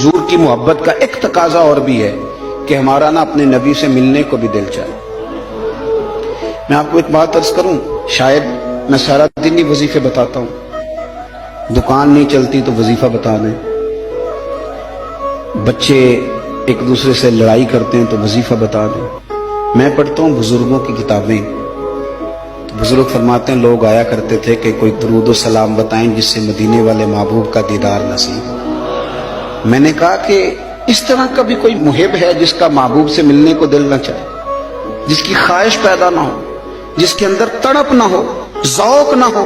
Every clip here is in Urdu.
حضور کی محبت کا ایک تقاضا اور بھی ہے کہ ہمارا نا اپنے نبی سے ملنے کو بھی دل چاہے۔ میں آپ کو ایک بات عرض کروں، شاید میں سارا دن ہی وظیفے بتاتا ہوں، دکان نہیں چلتی تو وظیفہ بتا دیں، بچے ایک دوسرے سے لڑائی کرتے ہیں تو وظیفہ بتا دیں۔ میں پڑھتا ہوں بزرگوں کی کتابیں، بزرگ فرماتے ہیں لوگ آیا کرتے تھے کہ کوئی درود و سلام بتائیں جس سے مدینے والے محبوب کا دیدار نصیب ہو۔ میں نے کہا کہ اس طرح کا بھی کوئی محب ہے جس کا محبوب سے ملنے کو دل نہ چاہے، جس کی خواہش پیدا نہ ہو، جس کے اندر تڑپ نہ ہو، ذوق نہ ہو۔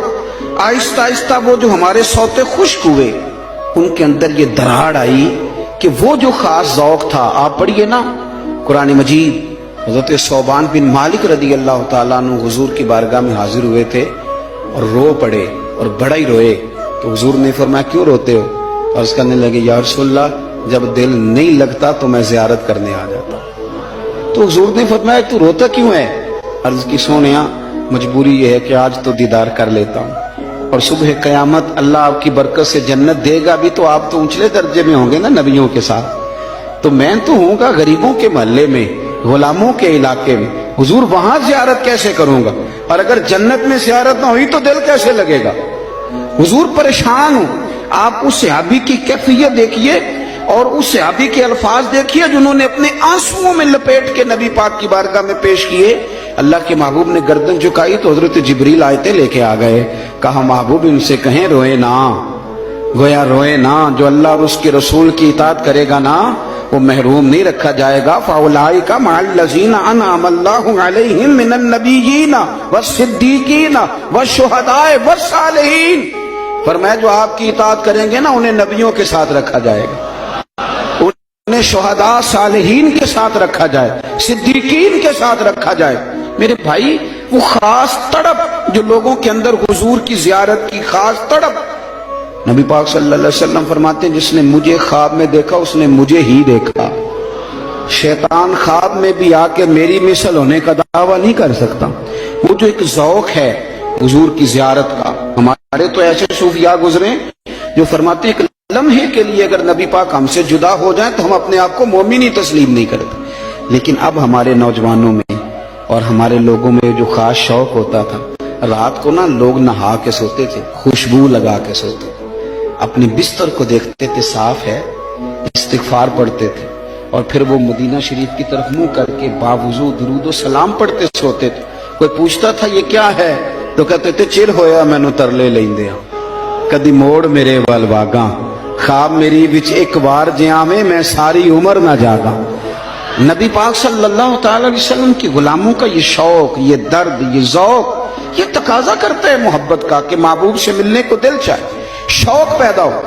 آہستہ آہستہ وہ جو ہمارے سوتے خشک ہوئے ان کے اندر یہ دراڑ آئی کہ وہ جو خاص ذوق تھا، آپ پڑھیے نا قرآن مجید، حضرت ثوبان بن مالک رضی اللہ تعالیٰ عنہ حضور کی بارگاہ میں حاضر ہوئے تھے اور رو پڑے اور بڑا ہی روئے، تو حضور نے فرمایا کیوں روتے ہو؟ اور اس کرنے لگے یا رسول اللہ جب دل نہیں لگتا تو میں زیارت کرنے آ جاتا۔ تو حضور نے فرمایا تو روتا کیوں ہے؟ عرض کی سونیا مجبوری یہ ہے کہ آج تو دیدار کر لیتا ہوں، اور صبح قیامت اللہ آپ کی برکت سے جنت دے گا بھی تو آپ تو اونچلے درجے میں ہوں گے نا نبیوں کے ساتھ، تو میں تو ہوں گا غریبوں کے محلے میں، غلاموں کے علاقے میں، حضور وہاں زیارت کیسے کروں گا؟ اور اگر جنت میں زیارت نہ ہوئی تو دل کیسے لگے گا؟ حضور پریشان ہوں۔ آپ اس صحابی کی کیفیت دیکھیے اور اس صحابی کے الفاظ دیکھیے جنہوں نے اپنے آنسوؤں میں لپیٹ کے نبی پاک کی بارگاہ میں پیش کیے۔ اللہ کے محبوب نے گردن جھکائی تو حضرت جبریل آیتیں لے کے آ گئے، کہا محبوب ان سے کہیں روئے نہ، گویا روئے نہ، جو اللہ اور اس کے رسول کی اطاعت کرے گا نا وہ محروم نہیں رکھا جائے گا۔ فَأُولَٰئِکَ مَعَ الَّذِينَ أَنْعَمَ اللَّهُ عَلَيْهِم مِّنَ النَّبِيِّينَ وَالصِّدِّيقِينَ وَالشُّهَدَاءِ وَالصَّالِحِينَ، فرمایا جو آپ کی اطاعت کریں گے نا انہیں نبیوں کے ساتھ رکھا جائے گا، انہیں شہداء صالحین کے ساتھ رکھا جائے، صدیقین کے ساتھ رکھا جائے۔ میرے بھائی وہ خاص تڑپ جو لوگوں کے اندر حضور کی زیارت کی خاص تڑپ، نبی پاک صلی اللہ علیہ وسلم فرماتے ہیں جس نے مجھے خواب میں دیکھا اس نے مجھے ہی دیکھا۔ شیطان خواب میں بھی آ کے میری مثل ہونے کا دعویٰ نہیں کر سکتا۔ وہ جو ایک ذوق ہے حضور کی زیارت کا، ہمارے تو ایسے صوفیاء گزرے جو فرماتے ہیں ایک لمحے کے لیے اگر نبی پاک ہم سے جدا ہو جائیں تو ہم اپنے آپ کو مومن ہی تسلیم نہیں کرتے۔ لیکن اب ہمارے نوجوانوں میں اور ہمارے لوگوں میں جو خاص شوق ہوتا تھا، رات کو نا لوگ نہا کے سوتے تھے، خوشبو لگا کے سوتے تھے، اپنے بستر کو دیکھتے تھے صاف ہے، استغفار پڑھتے تھے، اور پھر وہ مدینہ شریف کی طرف منہ کر کے باوضو درود و سلام پڑھتے سوتے تھے۔ کوئی پوچھتا تھا یہ کیا ہے تو کہتے تھے چر ہویا مینوں ترلے لیندے کدی موڑ میرے وال واگاں، خواب میری وچ ایک بار جیاں میں ساری عمر نہ جاگا۔ نبی پاک صلی اللہ تعالی علیہ وسلم کی غلاموں کا یہ شوق، یہ درد، یہ ذوق، یہ تقاضا کرتا ہے محبت کا کہ محبوب سے ملنے کو دل چاہے، شوق پیدا ہو۔